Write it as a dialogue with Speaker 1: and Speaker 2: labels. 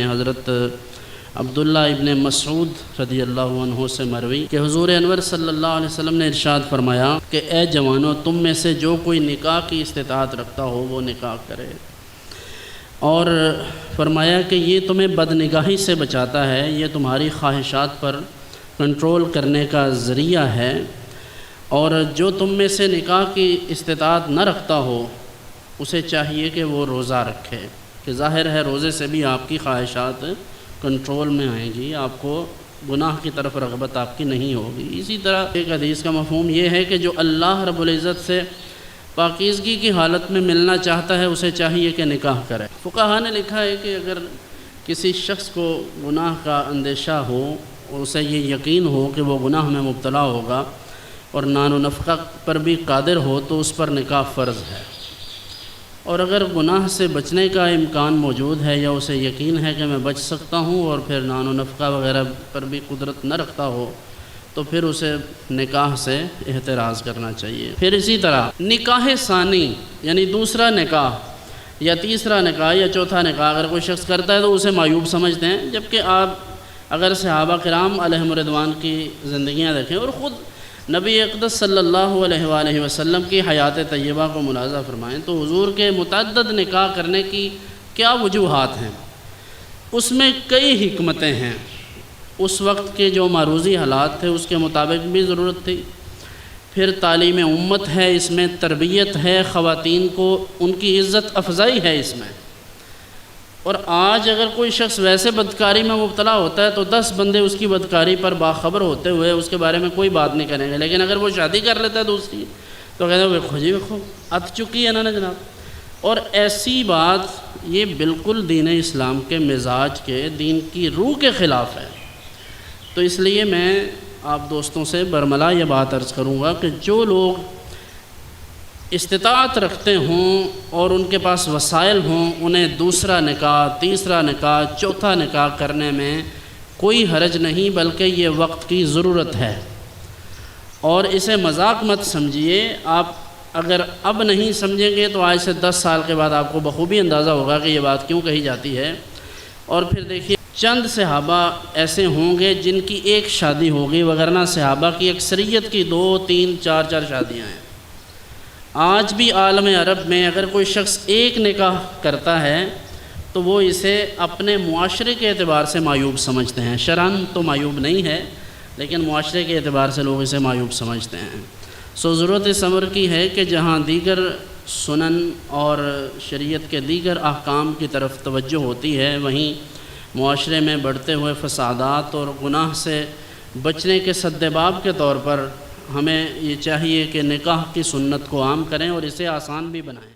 Speaker 1: حضرت عبداللہ ابن مسعود رضی اللہ عنہ سے مروی کہ حضور انور صلی اللہ علیہ وسلم نے ارشاد فرمایا کہ اے جوانوں، تم میں سے جو کوئی نکاح کی استطاعت رکھتا ہو وہ نکاح کرے، اور فرمایا کہ یہ تمہیں بدنگاہی سے بچاتا ہے، یہ تمہاری خواہشات پر کنٹرول کرنے کا ذریعہ ہے، اور جو تم میں سے نکاح کی استطاعت نہ رکھتا ہو اسے چاہیے کہ وہ روزہ رکھے، کہ ظاہر ہے روزے سے بھی آپ کی خواہشات کنٹرول میں آئیں گی، آپ کو گناہ کی طرف رغبت آپ کی نہیں ہوگی۔ اسی طرح ایک حدیث کا مفہوم یہ ہے کہ جو اللہ رب العزت سے پاکیزگی کی حالت میں ملنا چاہتا ہے اسے چاہیے کہ نکاح کرے۔ فقہاء نے لکھا ہے کہ اگر کسی شخص کو گناہ کا اندیشہ ہو، اسے یہ یقین ہو کہ وہ گناہ میں مبتلا ہوگا اور نان و نفقہ پر بھی قادر ہو، تو اس پر نکاح فرض ہے، اور اگر گناہ سے بچنے کا امکان موجود ہے یا اسے یقین ہے کہ میں بچ سکتا ہوں اور پھر نان و نفقہ وغیرہ پر بھی قدرت نہ رکھتا ہو، تو پھر اسے نکاح سے احتراز کرنا چاہیے۔ پھر اسی طرح نکاح ثانی یعنی دوسرا نکاح یا تیسرا نکاح یا چوتھا نکاح اگر کوئی شخص کرتا ہے تو اسے معیوب سمجھتے ہیں، جبکہ آپ اگر صحابہ کرام علیہم رضوان کی زندگیاں دیکھیں اور خود نبی اقدس صلی اللہ علیہ وآلہ وسلم کی حیات طیبہ کو ملاحظہ فرمائیں تو حضور کے متعدد نکاح کرنے کی کیا وجوہات ہیں، اس میں کئی حکمتیں ہیں۔ اس وقت کے جو معروضی حالات تھے اس کے مطابق بھی ضرورت تھی، پھر تعلیم امت ہے، اس میں تربیت ہے، خواتین کو ان کی عزت افزائی ہے اس میں۔ اور آج اگر کوئی شخص ویسے بدکاری میں مبتلا ہوتا ہے تو 10 بندے اس کی بدکاری پر باخبر ہوتے ہوئے اس کے بارے میں کوئی بات نہیں کریں گے، لیکن اگر وہ شادی کر لیتا ہے دوسری تو کہتے ہیں ویکھو جی ویکھو ات چکی ہے نا جناب۔ اور ایسی بات یہ بالکل دین اسلام کے مزاج کے، دین کی روح کے خلاف ہے۔ تو اس لیے میں آپ دوستوں سے برملا یہ بات عرض کروں گا کہ جو لوگ استطاعت رکھتے ہوں اور ان کے پاس وسائل ہوں، انہیں دوسرا نکاح، تیسرا نکاح، چوتھا نکاح کرنے میں کوئی حرج نہیں، بلکہ یہ وقت کی ضرورت ہے، اور اسے مذاق مت سمجھیے۔ آپ اگر اب نہیں سمجھیں گے تو آج سے 10 سال کے بعد آپ کو بخوبی اندازہ ہوگا کہ یہ بات کیوں کہی جاتی ہے۔ اور پھر دیکھیے چند صحابہ ایسے ہوں گے جن کی ایک شادی ہوگی، وگرنہ صحابہ کی اکثریت کی 2، 3، 4 شادیاں ہیں۔ آج بھی عالم عرب میں اگر کوئی شخص ایک نکاح کرتا ہے تو وہ اسے اپنے معاشرے کے اعتبار سے معیوب سمجھتے ہیں، شرعاً تو معیوب نہیں ہے لیکن معاشرے کے اعتبار سے لوگ اسے معیوب سمجھتے ہیں۔ ضرورت اس امر کی ہے کہ جہاں دیگر سنن اور شریعت کے دیگر احکام کی طرف توجہ ہوتی ہے، وہیں معاشرے میں بڑھتے ہوئے فسادات اور گناہ سے بچنے کے سدباب کے طور پر ہمیں یہ چاہیے کہ نکاح کی سنت کو عام کریں اور اسے آسان بھی بنائیں۔